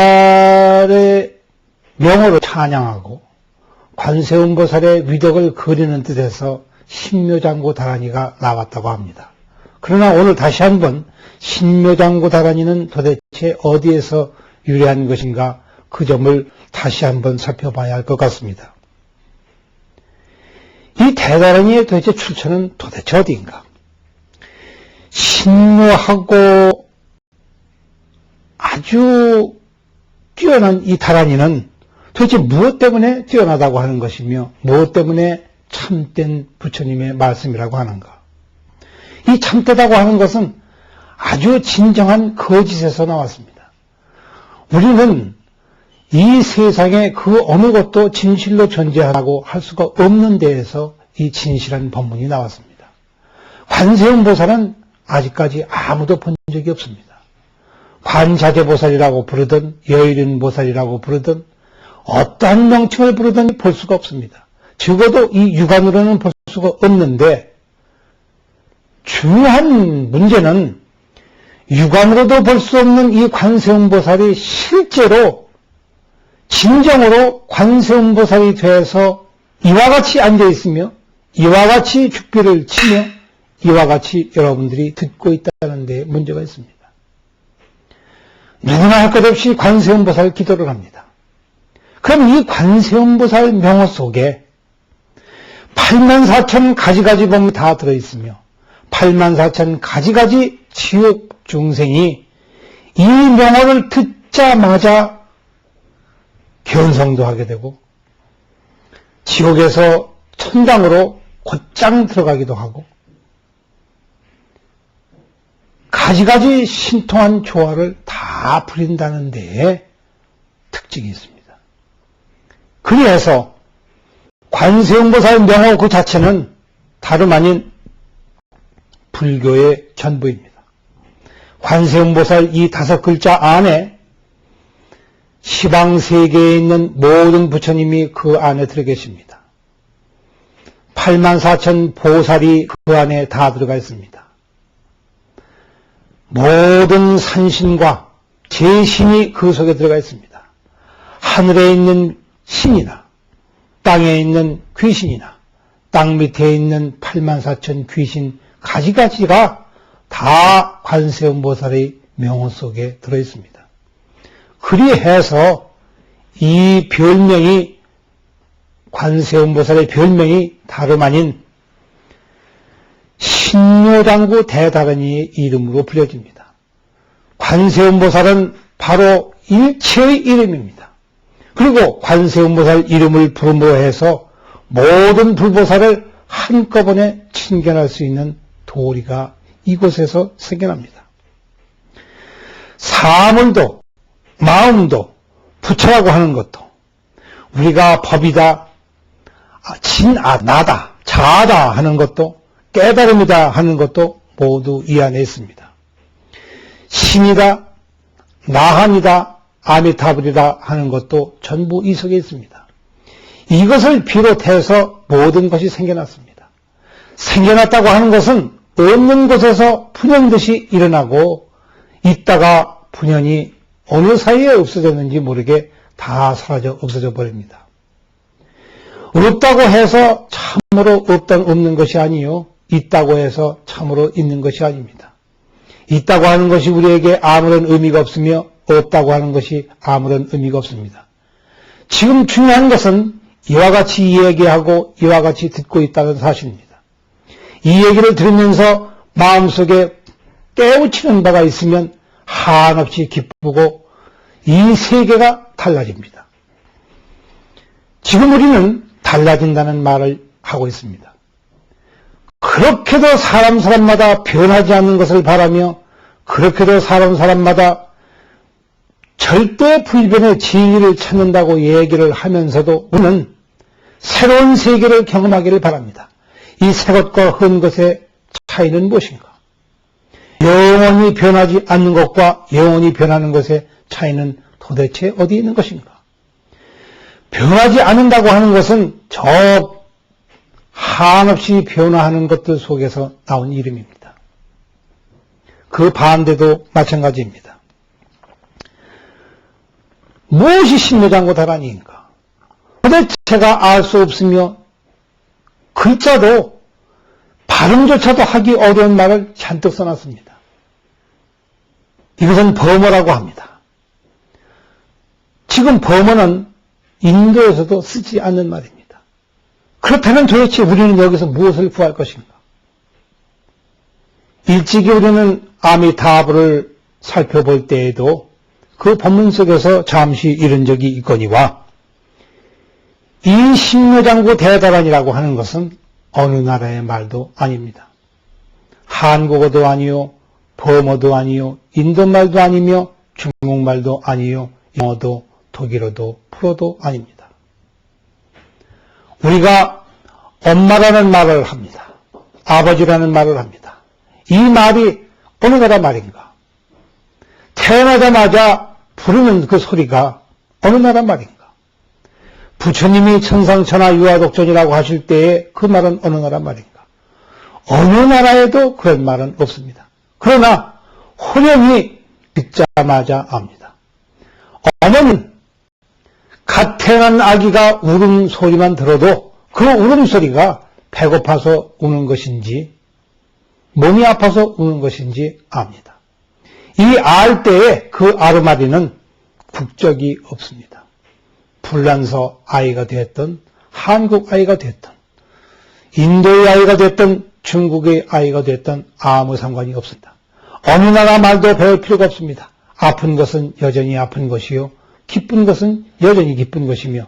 관세음보살의 명호를 찬양하고 관세음보살의 위덕을 그리는 뜻에서 신묘장구다라니가 나왔다고 합니다. 그러나 오늘 다시 한번 신묘장구다라니는 도대체 어디에서 유래한 것인가 그 점을 다시 한번 살펴봐야 할 것 같습니다. 이 대다라니의 도대체 출처는 도대체 어디인가? 신묘하고 아주 뛰어난 이 다라니는 도대체 무엇 때문에 뛰어나다고 하는 것이며 무엇 때문에 참된 부처님의 말씀이라고 하는가? 이 참되다고 하는 것은 아주 진정한 거짓에서 나왔습니다. 우리는 이 세상에 그 어느 것도 진실로 존재하라고 할 수가 없는 데에서 이 진실한 법문이 나왔습니다. 관세음보살은 아직까지 아무도 본 적이 없습니다. 관자재보살이라고 부르든 여일인보살이라고 부르든 어떠한 명칭을 부르든 볼 수가 없습니다. 적어도 이 육안으로는 볼 수가 없는데 중요한 문제는 육안으로도 볼 수 없는 이 관세음보살이 실제로 진정으로 관세음보살이 되어서 이와 같이 앉아있으며 이와 같이 죽비를 치며 이와 같이 여러분들이 듣고 있다는 데 문제가 있습니다. 누구나 할 것 없이 관세음보살 기도를 합니다. 그럼 이 관세음보살 명호 속에 84,000 가지가지 법이 다 들어있으며 84,000 가지가지 지옥 중생이 이 명호를 듣자마자 견성도 하게 되고 지옥에서 천당으로 곧장 들어가기도 하고 가지가지 신통한 조화를 다 부린다는 데에 특징이 있습니다. 그래서 관세음보살 명호 그 자체는 다름 아닌 불교의 전부입니다. 관세음보살 이 5글자 안에 시방세계에 있는 모든 부처님이 그 안에 들어 계십니다. 84,000 보살이 그 안에 다 들어가 있습니다. 모든 산신과 제신이 그 속에 들어가 있습니다. 하늘에 있는 신이나 땅에 있는 귀신이나 땅 밑에 있는 84,000 귀신 가지가지가 다 관세음보살의 명호 속에 들어 있습니다. 그리해서 이 별명이 관세음보살의 별명이 다름 아닌 신묘장구 대다라니의 이름으로 불려집니다. 관세음보살은 바로 일체의 이름입니다. 그리고 관세음보살 이름을 부름으로 해서 모든 불보살을 한꺼번에 친견할 수 있는 도리가 이곳에서 생겨납니다. 사물도 마음도 부처라고 하는 것도 우리가 법이다, 나다, 자아다 하는 것도 깨달음이다 하는 것도 모두 이 안에 있습니다. 신이다, 나한이다, 아미타불이다 하는 것도 전부 이 속에 있습니다. 이것을 비롯해서 모든 것이 생겨났습니다. 생겨났다고 하는 것은 없는 곳에서 분연듯이 일어나고 있다가 분연이 어느 사이에 없어졌는지 모르게 다 사라져 없어져 버립니다. 없다고 해서 참으로 없는 것이 아니요, 있다고 해서 참으로 있는 것이 아닙니다. 있다고 하는 것이 우리에게 아무런 의미가 없으며 없다고 하는 것이 아무런 의미가 없습니다. 지금 중요한 것은 이와 같이 이야기하고 이와 같이 듣고 있다는 사실입니다. 이 얘기를 들으면서 마음속에 깨우치는 바가 있으면 한없이 기쁘고 이 세계가 달라집니다. 지금 우리는 달라진다는 말을 하고 있습니다. 그렇게도 사람마다 변하지 않는 것을 바라며 그렇게도 사람마다 절대 불변의 진리를 찾는다고 얘기를 하면서도 우리는 새로운 세계를 경험하기를 바랍니다. 이 새 것과 헌 것의 차이는 무엇인가? 영원히 변하지 않는 것과 영원히 변하는 것의 차이는 도대체 어디 있는 것인가? 변하지 않는다고 하는 것은 저 한없이 변화하는 것들 속에서 나온 이름입니다. 그 반대도 마찬가지입니다. 무엇이 신묘장구다라니인가? 도대체가 알 수 없으며 글자도 발음조차도 하기 어려운 말을 잔뜩 써놨습니다. 이것은 범어라고 합니다. 지금 범어는 인도에서도 쓰지 않는 말입니다. 그렇다면 도대체 우리는 여기서 무엇을 구할 것인가? 일찍이 우리는 아미타불을 살펴볼 때에도 그 본문 속에서 잠시 이런 적이 있거니와 이 신묘장구 대다란이라고 하는 것은 어느 나라의 말도 아닙니다. 한국어도 아니요, 범어도 아니요, 인도말도 아니며 중국말도 아니요, 영어도 독일어도 불어도 아닙니다. 우리가 엄마라는 말을 합니다. 아버지라는 말을 합니다. 이 말이 어느 나라 말인가? 태어나자마자 부르는 그 소리가 어느 나라 말인가? 부처님이 천상천하 유아독존이라고 하실 때에 그 말은 어느 나라 말인가? 어느 나라에도 그런 말은 없습니다. 그러나 혼연히 듣자마자 압니다. 어머니는 갓 태어난 아기가 울음소리만 들어도 그 울음소리가 배고파서 우는 것인지 몸이 아파서 우는 것인지 압니다. 이 알 때에 그 아르마리는 국적이 없습니다. 불란서 아이가 되었던 한국 아이가 되었던 인도의 아이가 되었던 중국의 아이가 되었던 아무 상관이 없습니다. 어느 나라 말도 배울 필요가 없습니다. 아픈 것은 여전히 아픈 것이요 기쁜 것은 여전히 기쁜 것이며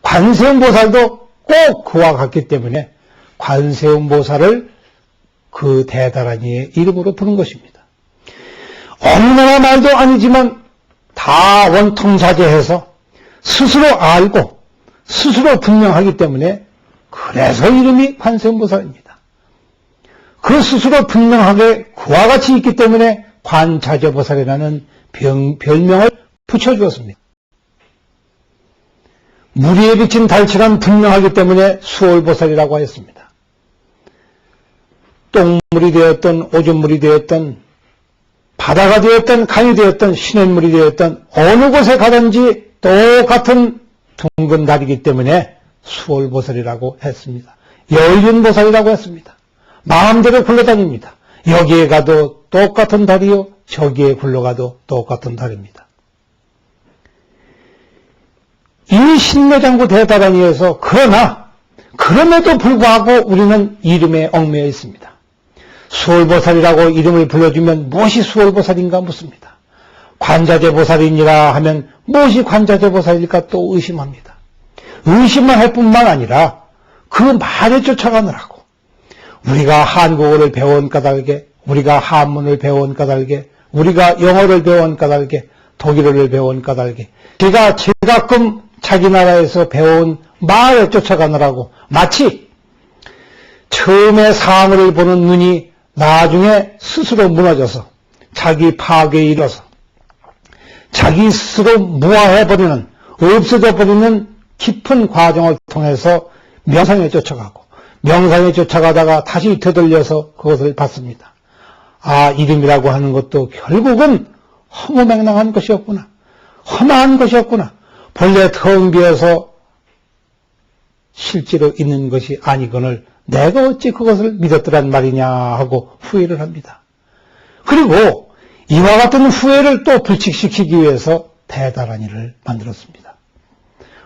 관세음보살도 꼭 그와 같기 때문에 관세음보살을 그 대다란이의 이름으로 부른 것입니다. 어느 나라 말도 아니지만 다 원통사제해서 스스로 알고 스스로 분명하기 때문에 그래서 이름이 관세음보살입니다. 그 스스로 분명하게 그와 같이 있기 때문에 관자재보살이라는 별명을 붙여주었습니다. 무리에 비친 달처럼 분명하기 때문에 수월보살이라고 하였습니다. 똥물이 되었던 오줌물이 되었던 바다가 되었던 강이 되었던 시냇물이 되었던 어느 곳에 가든지 똑같은 둥근 달이기 때문에 수월보살이라고 했습니다. 열륜보살이라고 했습니다. 마음대로 굴러다닙니다. 여기에 가도 똑같은 달이요 저기에 굴러가도 똑같은 달입니다. 이 신묘장구 대다란이에서 그러나 그럼에도 불구하고 우리는 이름에 얽매여 있습니다. 수월보살이라고 이름을 불러주면 무엇이 수월보살인가 묻습니다. 관자재보살이니라 하면 무엇이 관자재보살일까 또 의심합니다. 의심만 할 뿐만 아니라 그 말에 쫓아가느라고 우리가 한국어를 배운 까닭에 우리가 한문을 배운 까닭에 우리가 영어를 배운 까닭에 독일어를 배운 까닭에 제가끔 자기 나라에서 배운 말에 쫓아가느라고 마치 처음에 상을 보는 눈이 나중에 스스로 무너져서 자기 파괴에 이르러서 자기 스스로 무화해버리는 없어져버리는 깊은 과정을 통해서 명상에 쫓아가고 명상에 쫓아가다가 다시 되돌려서 그것을 받습니다. 아, 이름이라고 하는 것도 결국은 허무맹랑한 것이었구나. 험한 것이었구나. 본래 텅 비어서 실제로 있는 것이 아니거늘 내가 어찌 그것을 믿었더란 말이냐 하고 후회를 합니다. 그리고 이와 같은 후회를 또 불식시키기 위해서 대다란이를 만들었습니다.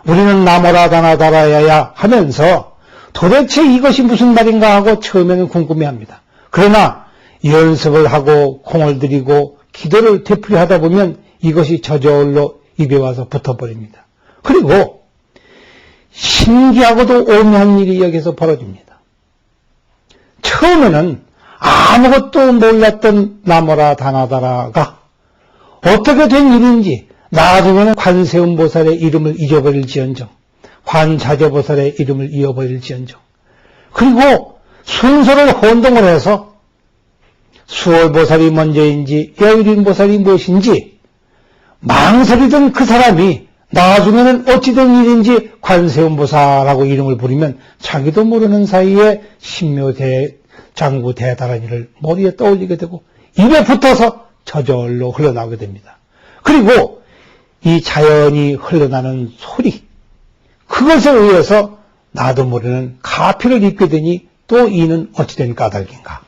우리는 나모라 다나다라야야 하면서 도대체 이것이 무슨 말인가 하고 처음에는 궁금해합니다. 그러나 연습을 하고 공을 들이고 기도를 되풀이하다 보면 이것이 저절로 입에 와서 붙어버립니다. 그리고 신기하고도 오묘한 일이 여기서 벌어집니다. 처음에는 아무것도 몰랐던 나모라 다나다라가 어떻게 된 일인지 나중에는 관세음보살의 이름을 잊어버릴지언정 관자재보살의 이름을 잃어버릴지언정 그리고 순서를 혼동을 해서 수월보살이 먼저인지 여유린보살이 무엇인지 망설이던 그 사람이 나중에는 어찌된 일인지 관세음보살하고 이름을 부르면 자기도 모르는 사이에 신묘장구 대다란이를 머리에 떠올리게 되고 입에 붙어서 저절로 흘러나오게 됩니다. 그리고 이 자연이 흘러나는 소리, 그것에 의해서 나도 모르는 가피를 입게 되니 또 이는 어찌된 까닭인가.